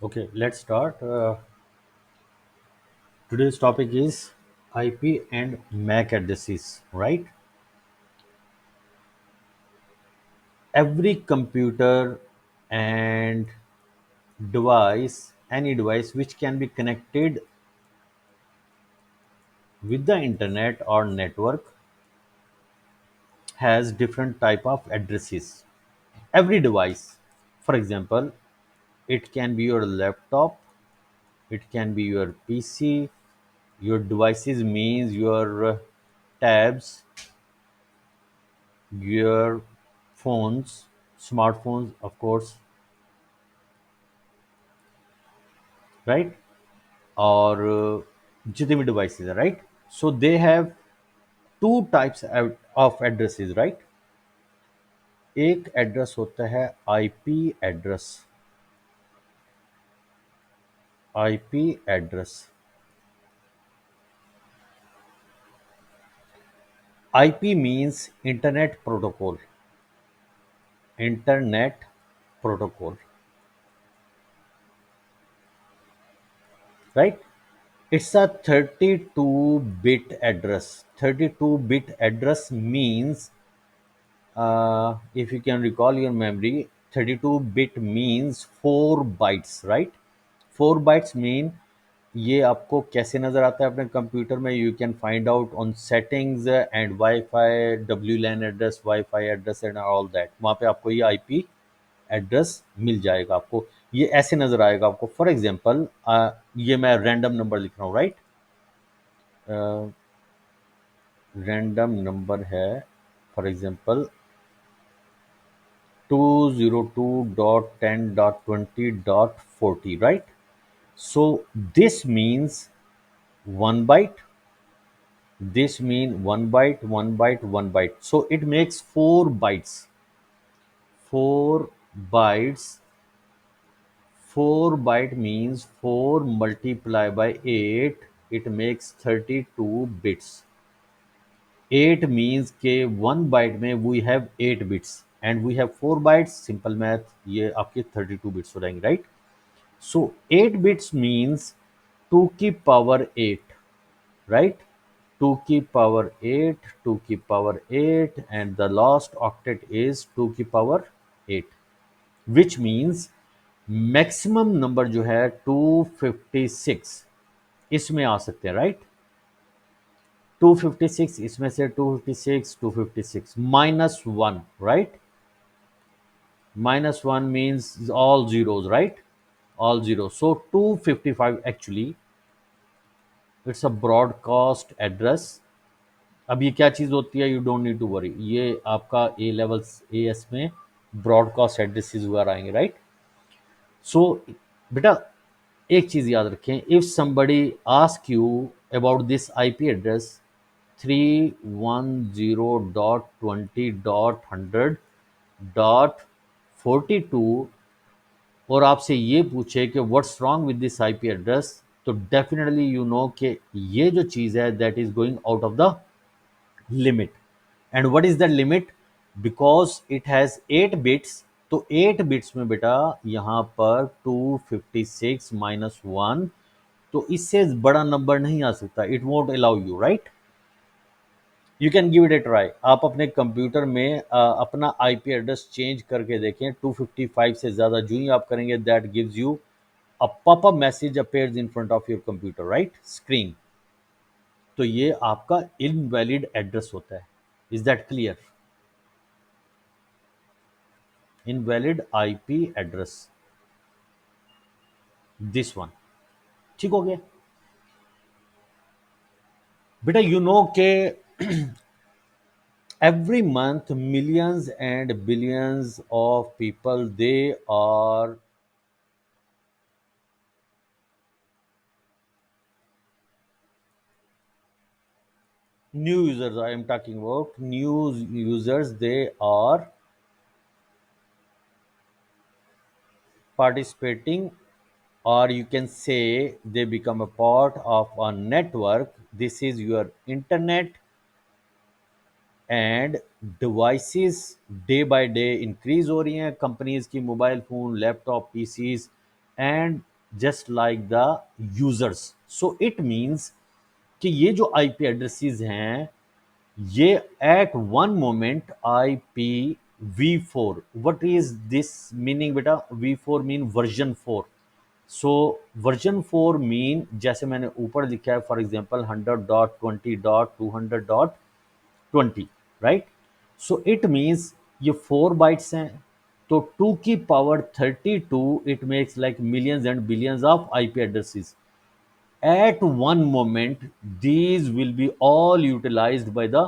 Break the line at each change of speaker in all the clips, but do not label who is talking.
Okay, let's start. Today's topic is IP and MAC addresses, right? Every computer and any device which can be connected with the internet or network has different type of addresses. Every device, for example, it can be your laptop, it can be your PC, your devices means your tabs, your phones, smartphones, of course, right? Or जितने भी devices are right. So they have two types of addresses, right? एक address होता है IP address. IP address. IP means internet protocol. Internet protocol, right? It's a 32-bit address. 32-bit address means, if you can recall your memory, 32-bit means 4 bytes, right? 4 bytes mean, ये आपको कैसे नज़र आता है अपने computer में? You can find out on settings and WiFi, W LAN address, WiFi address and all that. वहाँ पे आपको ये आईपी एड्रेस मिल जाएगा आपको. ये ऐसे नज़र आएगा आपको. फॉर एग्जांपल, ये मैं रैंडम नंबर लिख रहा हूँ, राइट? रैंडम नंबर है, for example 202.10.20.40, right? So this means 1 byte, this mean 1 byte, 1 byte, 1 byte, so it makes 4 bytes. 4 bytes. 4 byte means 4 multiplied by 8, it makes 32 bits. 8 means के 1 byte में we have 8 bits and we have 4 bytes. Simple math, ये आपके 32 bits हो जाएंगे, right? So 8 bits means 2 की power 8, right? 2 की power 8, 2 की power 8, and the last octet is 2 की power 8, which means maximum number जो है 256 इसमें आ सकते हैं, राइट? 256 इसमें से 256, 256 minus one, right? minus 1 means all zeros, right? All zeros. So 255 actually, it's a broadcast address. अब ये क्या चीज़ होती है? You don't need to worry, ये आपका ए लेवल ए एस में ब्रॉडकास्ट एड्रेसेस वगैरह आएंगे, राइट? सो बेटा एक चीज़ याद रखें, if somebody ask you about this IP address 310.20.100.42, और आपसे ये पूछे कि what's wrong with this IP address, तो डेफिनेटली यू नो कि ये जो चीज़ है that is going out of the limit. And what is the limit? Because it has 8 bits, तो 8 बिट्स में बेटा यहाँ पर 256 माइनस वन, तो इससे बड़ा नंबर नहीं आ सकता. It won't allow you, right? You can give it A try. आप अपने कंप्यूटर में अपना आईपी एड्रेस चेंज करके देखें. 255 से ज़्यादा जो ही आप करेंगे that gives you a popup message appears in front of your computer, right? Screen. तो ये आपका इनवैलिड एड्रेस होता है. Is that clear? Invalid IP address, this one. ठीक हो गया बेटा? यू नो के every month millions and billions of people, they are new users. I am talking about new users. They are participating, or you can say they become a part of a network. This is your internet, and devices day by day increase हो रही हैं. Companies की mobile phone, laptop, PCs and just like the users. So it means कि ये जो IP addresses हैं, ये at one moment I P v4, what is this meaning बेटा? v4 mean version 4। So version 4 mean जैसे मैंने ऊपर लिखा है, for example 100.20.200.20, right? So it means ये 4 बाइट्स हैं, तो 2 की power 32, it makes like millions and billions of IP addresses at one moment. These will be all utilized by the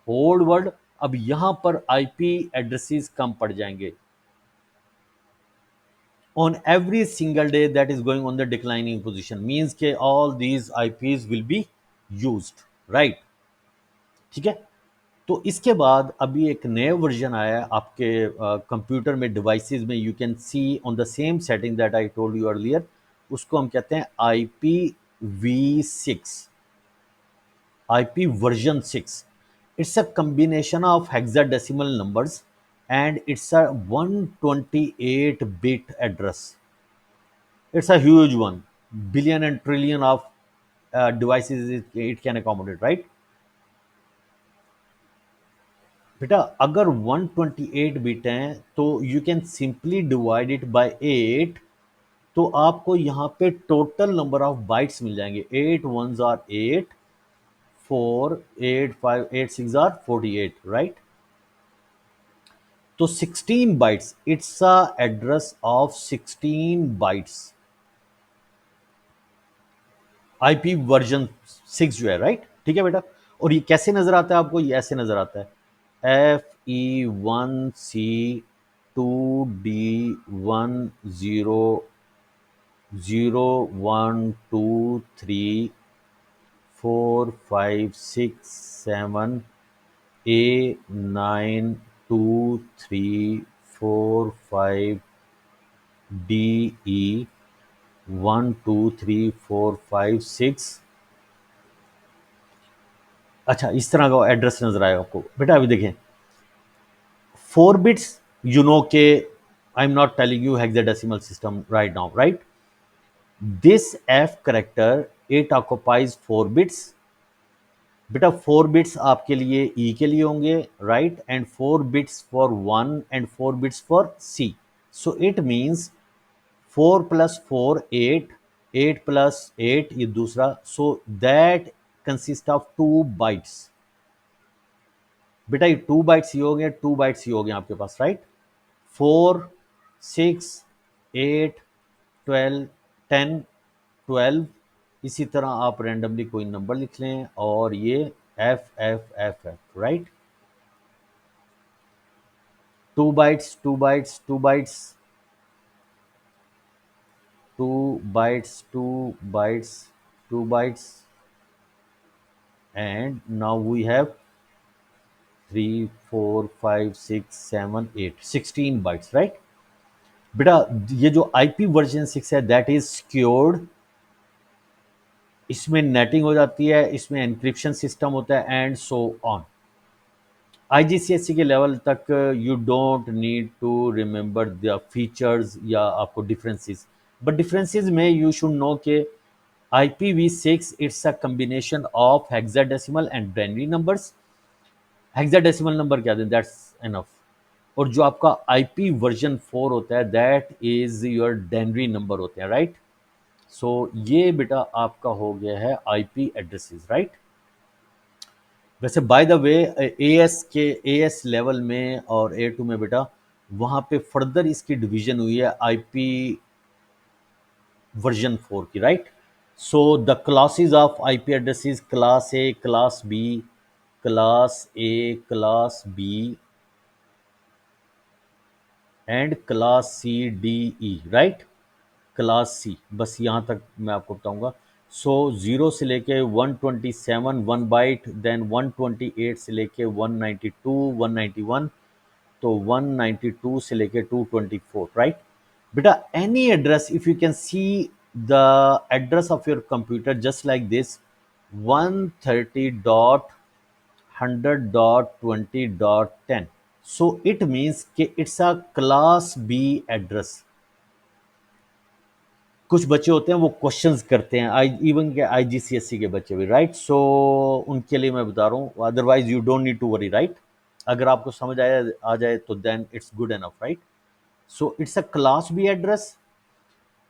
whole world. अब यहां पर आईपी एड्रेसेस कम पड़ जाएंगे on every single day that is going on the declining position, means के all these IPs will be used, right? ठीक है। तो इसके बाद अभी एक नया वर्जन आया है आपके कंप्यूटर में, डिवाइसेस में। You can see on the same setting that I told you earlier, उसको हम कहते हैं IP v6, IP version 6. It's a combination of hexadecimal numbers and it's a 128-bit address. It's a huge one. Billion and trillion of devices it can accommodate, right? बेटा अगर 128 bit हैं तो you can simply divide it by 8, तो आपको यहाँ पे total number of bytes मिल जाएंगे। 8 ones are 8, 4 8 5 8 6 are 48, right? तो 16 bytes, it's a address of 16 bytes, IP version 6 जो है, राइट? ठीक है बेटा। और ये कैसे नजर आता है आपको? ये ऐसे नजर आता है, FE1C2D1023456A923456DE 1 2 3 4 5 6। अच्छा, इस तरह का एड्रेस नजर आएगा आपको बेटा। अभी देखें 4 बिट्स, यू नो के I am not telling you hexadecimal system right now, right? This F character it occupies 4 bits. बेटा 4 बिट्स आपके लिए ई के लिए होंगे, right? And 4 bits for 1 and 4 bits for C. So it means 4 + 4 8, 8 + 8 ये दूसरा, so that consist of 2 bytes. बेटा ये 2 बाइट्स ही हो गए, 2 बाइट्स ही हो गए आपके पास, राइट? 4 6 8 12 10 12, इसी तरह आप रैंडमली कोई नंबर लिख लें और ये FFFF, right? 2 bytes 2 bytes 2 bytes 2 bytes 2 bytes 2 bytes, and now we have 3 4 5 6 7 8 16 bytes, right? बेटा ये जो आईपी वर्जन 6 है दैट इज सिक्योर्ड, इसमें नेटिंग हो जाती है, इसमें एनक्रिप्शन सिस्टम होता है एंड सो ऑन। आईजीसीएससी के लेवल तक you don't need to remember the features या आपको डिफरेंसेस, बट डिफरेंसेस में यू शुड नो के IPv6 it's a combination of hexadecimal and binary numbers. Hexadecimal number क्या दें, दैट्स एनफ। और जो आपका आईपी वर्जन 4 होता है दैट इज योर डेनरी नंबर होते हैं, राइट? सो ये बेटा आपका हो गया है आईपी एड्रेसेस, राइट? वैसे by the way as level में और A2 में बेटा वहां पे फर्दर इसकी डिवीजन हुई है आईपी वर्जन 4 की, right? So the classes of IP addresses, class A, class B, class A, class B and class C D E, right? Class C, बस यहाँ तक मैं आपको बताऊंगा। सो 0 से लेके 127 1 बाइट, देन 128 से लेके 192 191, तो 192 से लेके 224, राइट? बेटा any address if you can see the address of your computer just like this, 130.100.20.10, so it means कि it's a class B address, कुछ बच्चे होते हैं वो क्वेश्चंस करते हैं, आई इवन के आईजीसीएसई के बच्चे भी, राइट। सो उनके लिए मैं बता रहा हूँ, otherwise you don't need to worry, right. अगर आपको समझ आया आ जाए तो then it's good enough, right. So it's a class B address.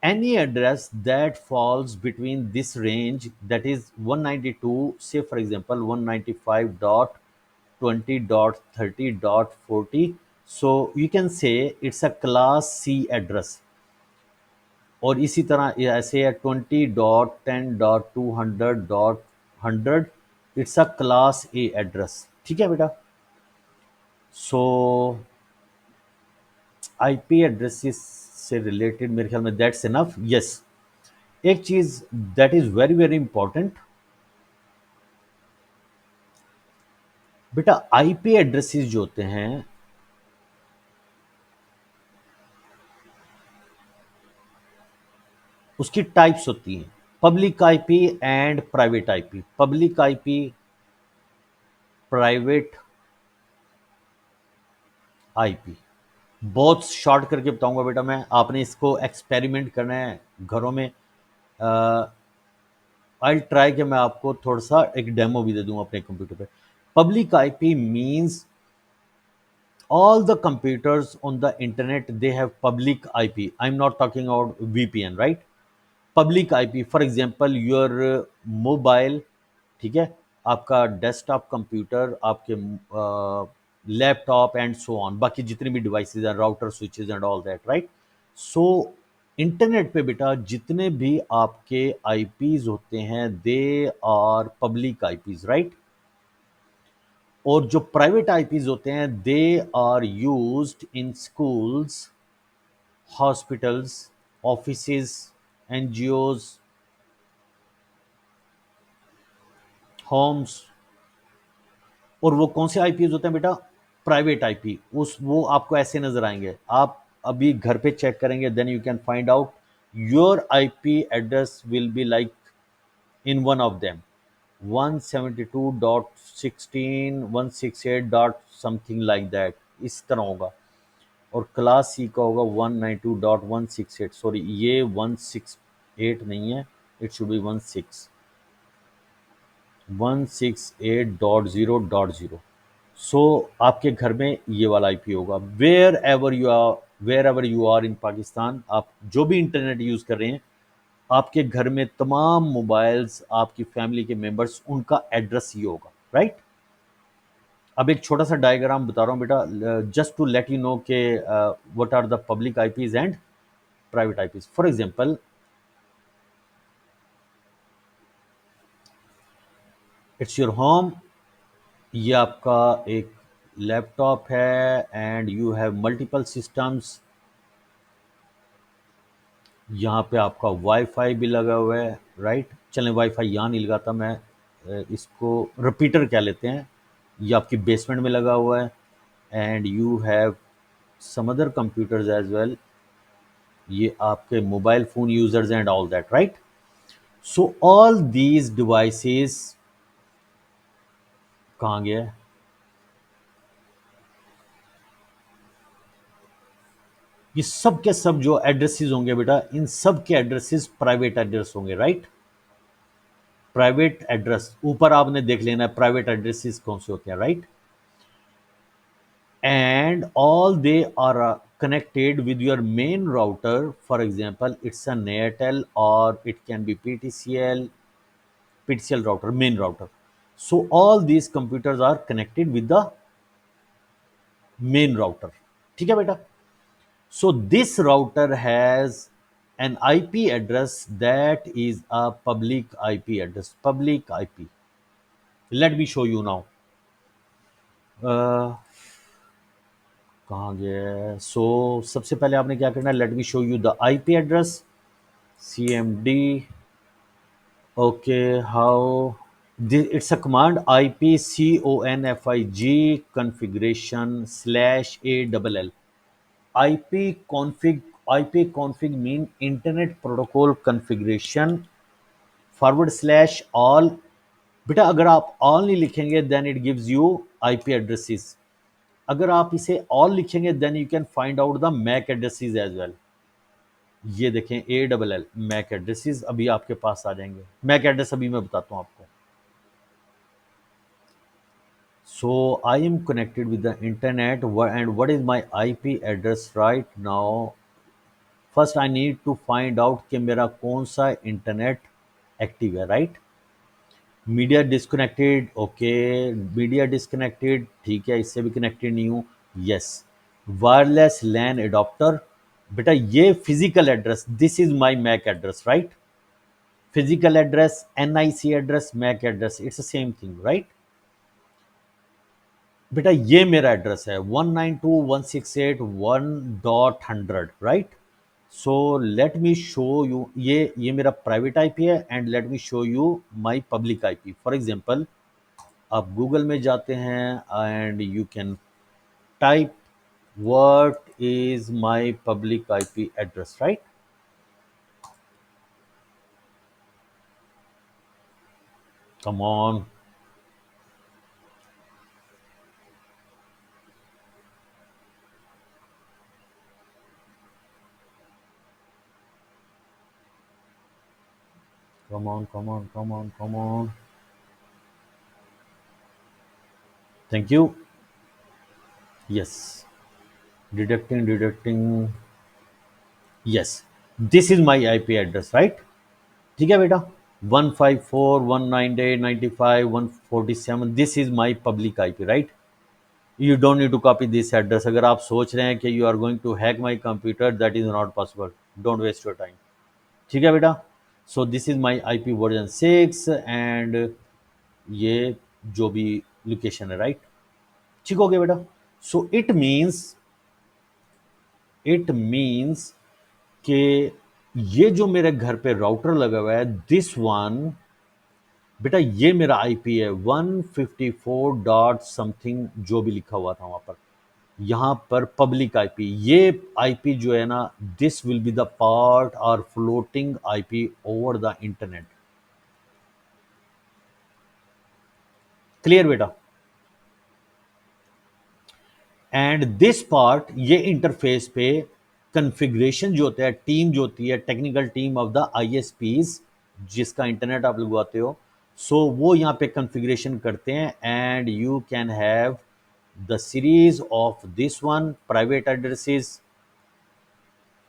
Any address that falls between this range, that is 192, say for example 195.20.30.40. So you can say it's a class C address. और इसी तरह ऐसे है 20.10.200.100, it's a class A address. ठीक है बेटा। सो IP addresses से related मेरे ख्याल में दैट्स इनफ। यस, एक चीज that is very very important बेटा, आईपी एड्रेसेस जो होते हैं उसकी टाइप्स होती हैं, public IP and private IP. Public IP, private IP, बहुत शॉर्ट करके बताऊंगा बेटा मैं, आपने इसको एक्सपेरिमेंट करना है घरों में। आई ट्राई कि मैं आपको थोड़ा सा एक डेमो भी दे दूं अपने कंप्यूटर पे। Public IP means all the computers on the internet, they have public ip. I'm not talking about vpn, right? Public ip, for example your mobile, ठीक है, आपका डेस्कटॉप कंप्यूटर, आपके लैपटॉप एंड सो ऑन, बाकी जितनी भी devices हैं, router, switches and all that, right. So internet पे बेटा जितने भी आपके आईपीज होते हैं they are public IPs, right. और जो प्राइवेट आईपीज होते हैं they are used in schools, hospitals, offices, NGOs, homes. और वो कौन से आईपीज होते हैं बेटा? Private IP. उस वो आपको ऐसे नजर आएंगे, आप अभी घर पे चेक करेंगे, then you can find out your IP address will be like in one of them 172.16 168 dot something like that, इस तरह होगा। और क्लास सी का होगा 192.168, सॉरी ये 168 नहीं है, इट शुड बी 168.0.0। सो आपके घर में ये वाला आईपी होगा। Wherever you are in Pakistan, आप जो भी इंटरनेट यूज कर रहे हैं, आपके घर में तमाम मोबाइल्स, आपकी फैमिली के मेंबर्स, उनका एड्रेस ये होगा, राइट। अब एक छोटा सा डायग्राम बता रहा हूँ बेटा, just to let you know के what are the public IPs and private IPs. For example, it's your home, ये आपका एक लैपटॉप है and you have multiple systems. यहाँ पे आपका वाईफाई भी लगा हुआ है, राइट। चलें वाईफाई यहाँ नहीं लगाता मैं, इसको रिपीटर कह लेते हैं। ये आपकी बेसमेंट में लगा हुआ है and you have some other computers as well. ये आपके mobile phone users and all that, right. So all these devices, कहाँ गया? ये सब के सब जो एड्रेसेस होंगे बेटा, इन सब के एड्रेसेस प्राइवेट एड्रेस होंगे, राइट। प्राइवेट एड्रेस ऊपर आपने देख लेना है प्राइवेट एड्रेसेस कौन से होते हैं, right. And all they are connected with your main router. For example, it's a Natel or it can be PTCL router, main router. So all these computers are connected with the main router. ठीक है बेटा? So this router has an IP address that is a public IP address. Public IP. Let me show you now. Uh, कहाँ गया? सो सबसे पहले आपने क्या करना है, late me show you the IP address, cmd, okay how it's a command ipconfig configuration /a ip config mean internet protocol configuration /all। बेटा अगर आप ऑल नहीं लिखेंगे then it gives you IP addresses, अगर आप इसे ऑल लिखेंगे then you can find out the MAC addresses as well. ये देखें ALL मैक एड्रेसेस अभी आपके पास आ जाएंगे। मैक एड्रेस अभी मैं बताता हूँ आपको। So I am connected with the internet and what is my IP address right now? First I need to find out कि मेरा कौन सा इंटरनेट एक्टिव है, right? Media disconnected, okay. Media disconnected, ठीक है, इससे भी कनेक्टेड नहीं हूँ, यस। वायरलेस लैन एडॉप्टर, बेटा ये physical address, this is my MAC address, right? Physical address, NIC address, MAC address, it's same thing, right? बेटा ये मेरा एड्रेस है 192.168.1.100, right? So let me show you, ये मेरा प्राइवेट आईपी है and let me show you my public IP. For example आप Google में जाते हैं and you can type what is my public IP address, right? Come on, come on, come on, come on, come on. Thank you. Yes. Deducting. Yes. This is my IP address, right? ठीक है बेटा, 154.198.95.147, this is my public IP, right? You don't need to copy this address. अगर आप सोच रहे हैं कि you are going to hack my computer, that is not possible, don't waste your time. ठीक है बेटा, so this is my IP version 6 and ये जो भी लोकेशन है, राइट? ठीक हो गया बेटा। सो इट मीन्स कि ये जो मेरे घर पे राउटर लगा हुआ है, दिस वन, बेटा ये मेरा आईपी है 154 डॉट समथिंग जो भी लिखा हुआ था वहां पर, यहां पर पब्लिक आईपी। ये आईपी जो है ना, this will be the part और floating IP over the internet. Clear बेटा? एंड दिस पार्ट, ये इंटरफेस पे कन्फिग्रेशन जो होता है, टीम जो होती है, technical team of the ISPs जिसका इंटरनेट आप लगवाते हो, सो वो यहाँ पे कन्फिग्रेशन करते हैं and you can have the series of this one private addresses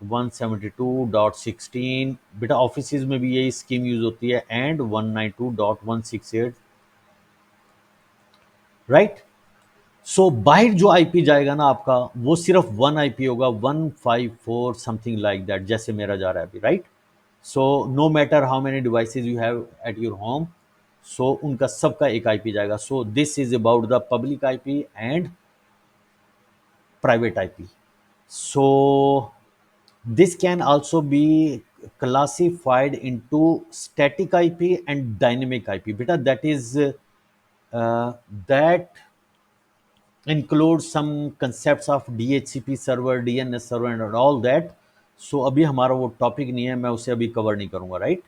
172.16, बेटा ऑफिस में भी यही स्कीम यूज होती है, एंड 192.168, राइट? सो बाहर जो आईपी जाएगा ना आपका, वो सिर्फ वन आईपी होगा, 154 समथिंग लाइक दैट, जैसे मेरा जा रहा है अभी, right? So no matter how many devices you have at your home, so उनका सबका एक आईपी जाएगा। So this is about the public IP and private IP. So this can also be classified into static IP and dynamic IP. Beta, that includes some concepts of DHCP server, DNS server and all that. So अभी हमारा वो topic नहीं है, मैं उसे अभी cover नहीं करूंगा, right?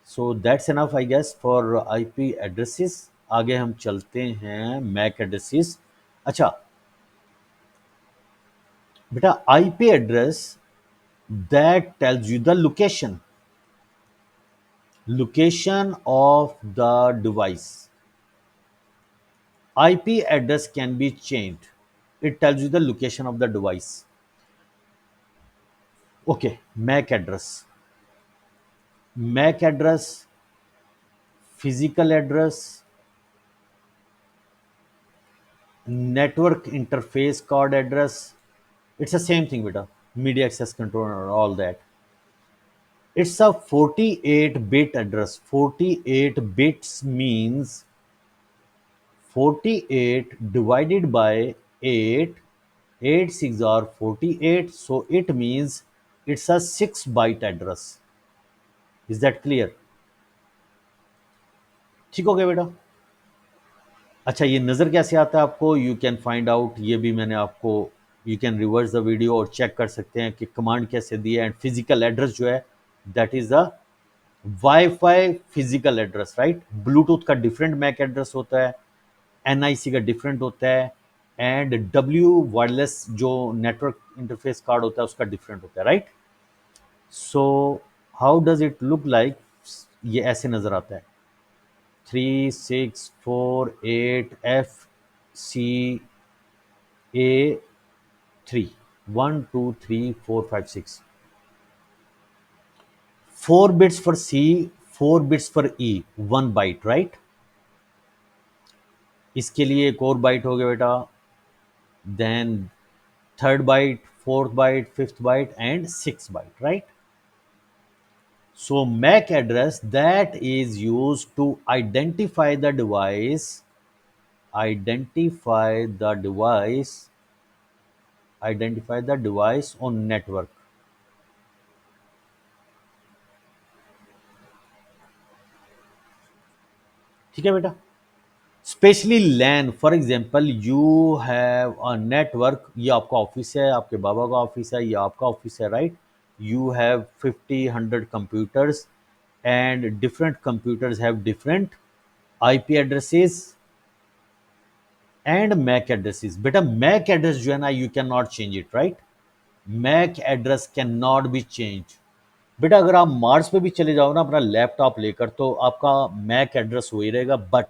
So that's enough I guess for IP addresses. आगे हम चलते हैं मैक एड्रेसेस। अच्छा बेटा, IP address that tells you the location of the device. IP address can be changed. It tells you the location of the device. Okay, MAC address, physical address, network interface card address. It's the same thing, beta. Media access controller, all that. It's a 48-bit address. 48 bits means 48 divided by 8, 8 6 are 48, so it means it's a 6 byte address. Is that clear? ठीक हो गया बेटा? अच्छा, ये नज़र कैसे आता है आपको? यू कैन फाइंड आउट, ये भी मैंने आपको, you can reverse the video और चेक कर सकते हैं कि कमांड कैसे दी है। एंड फिजिकल एड्रेस जो है, that is the wifi physical address, right? Bluetooth का डिफरेंट मैक एड्रेस होता है, NIC का डिफरेंट होता है, एंड W वायरलेस जो नेटवर्क इंटरफेस कार्ड होता है उसका डिफरेंट होता है, right? So how does it look like? ये ऐसे नजर आता है, 3 6 4 8 F C A 3, 1 2 3 4 5 6, 4 bits for C, 4 bits for E, 1 byte, right? इसके लिए एक और बाइट हो गया बेटा, then third byte, fourth byte, fifth byte and six byte, right? So MAC address that is used to identify the device, on network. ठीक है बेटा? Specially LAN, for example you have a network, ये आपका office है, आपके बाबा का office है, ये आपका ऑफिस है, right? You have 50 100 computers and different computers have different IP addresses and MAC addresses. बेटा मैक एड्रेस जो है ना, you can not change it, right? MAC address can not be change. बेटा अगर आप मार्स पे भी चले जाओ ना अपना लैपटॉप लेकर, तो आपका मैक एड्रेस वही रहेगा, बट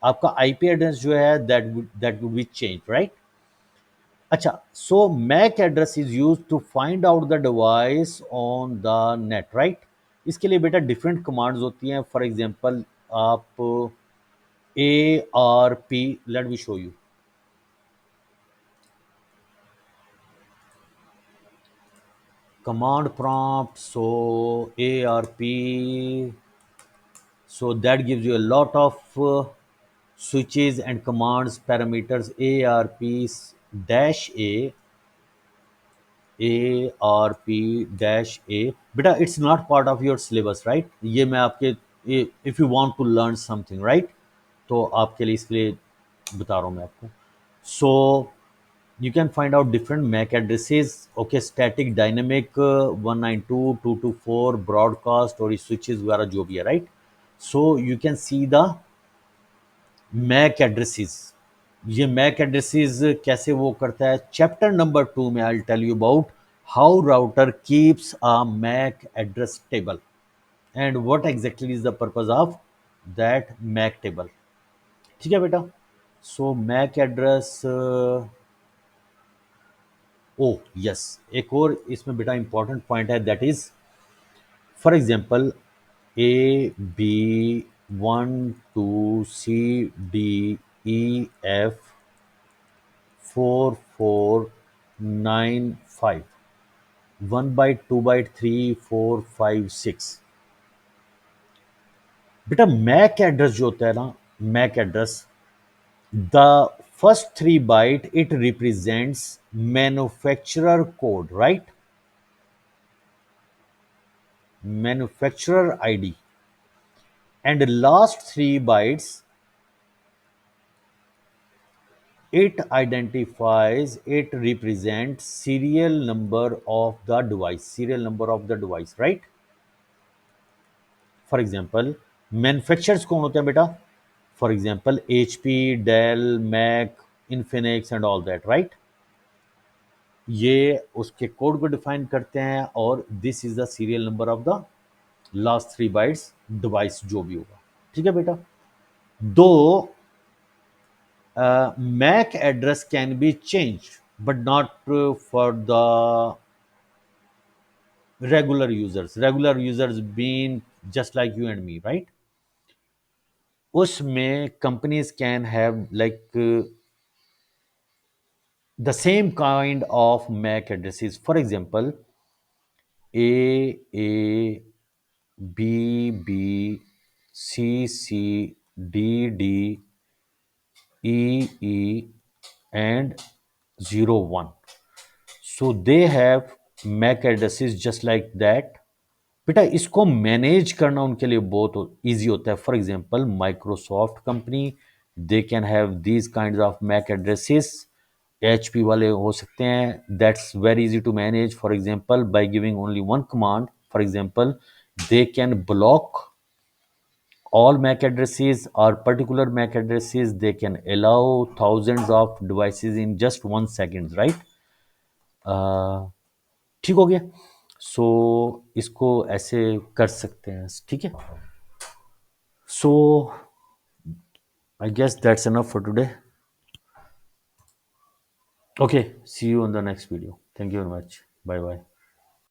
आपका आईपी एड्रेस जो है that would be change, right? अच्छा, so MAC address is use to find out the device on the net, right? इसके लिए बेटा डिफरेंट कमांड्स होती हैं। फॉर एग्जांपल आप ARP, let me show you. Command prompt, so ARP, so that gives you a lot of switches and commands parameters. ARP dash ARP dash A, beta it's not part of your syllabus, right? ये मैं आपके, if you want to learn something, right? तो आपके लिए इसलिए बता रहा हूँ मैं आपको। So you can find out different MAC addresses, okay? Static, dynamic, 192.224, broadcast और switches वगैरह जो भी है, right? So you can see the MAC addresses। ये MAC addresses कैसे वो करता है, चैप्टर नंबर 2 में I'll tell you about how router keeps a MAC address table and what exactly is the purpose of that MAC table। ठीक है बेटा? So MAC address, ओ yes, एक और इसमें बेटा इंपॉर्टेंट पॉइंट है, that is for example A B 1 2 C D E F 4 4 9 5, 1 byte 2 byte 3 4 5 6। बेटा MAC address जो होता है ना, MAC address, the first 3 byte it represents manufacturer code, right? Manufacturer ID, and last 3 bytes it represents serial number of the device, right? For example, manufacturers कौन होते हैं बेटा? For example, HP, Dell, Mac, Infinix and all that, right? ये उसके code को define करते हैं, और this is the serial number of the last 3 bytes device जो भी होगा। ठीक है बेटा? दो MAC address can be changed, but not for the regular users. Regular users being just like you and me, right? उसमें companies can have like the same kind of MAC addresses. For example, A B B C C D D E and 01. So they have MAC addresses just like that। बेटा इसको manage करना उनके लिए बहुत easy होता है। For example Microsoft company, they can have these kinds of MAC addresses. HP वाले हो सकते हैं, that's very easy to manage. For example by giving only one command, for example they can block all MAC addresses or particular MAC addresses, they can allow thousands of devices in just 1 second, right? ठीक हो गया? सो इसको ऐसे कर सकते हैं, ठीक है। So I guess that's enough for today. Okay, see you on the next video, thank you very much, bye bye.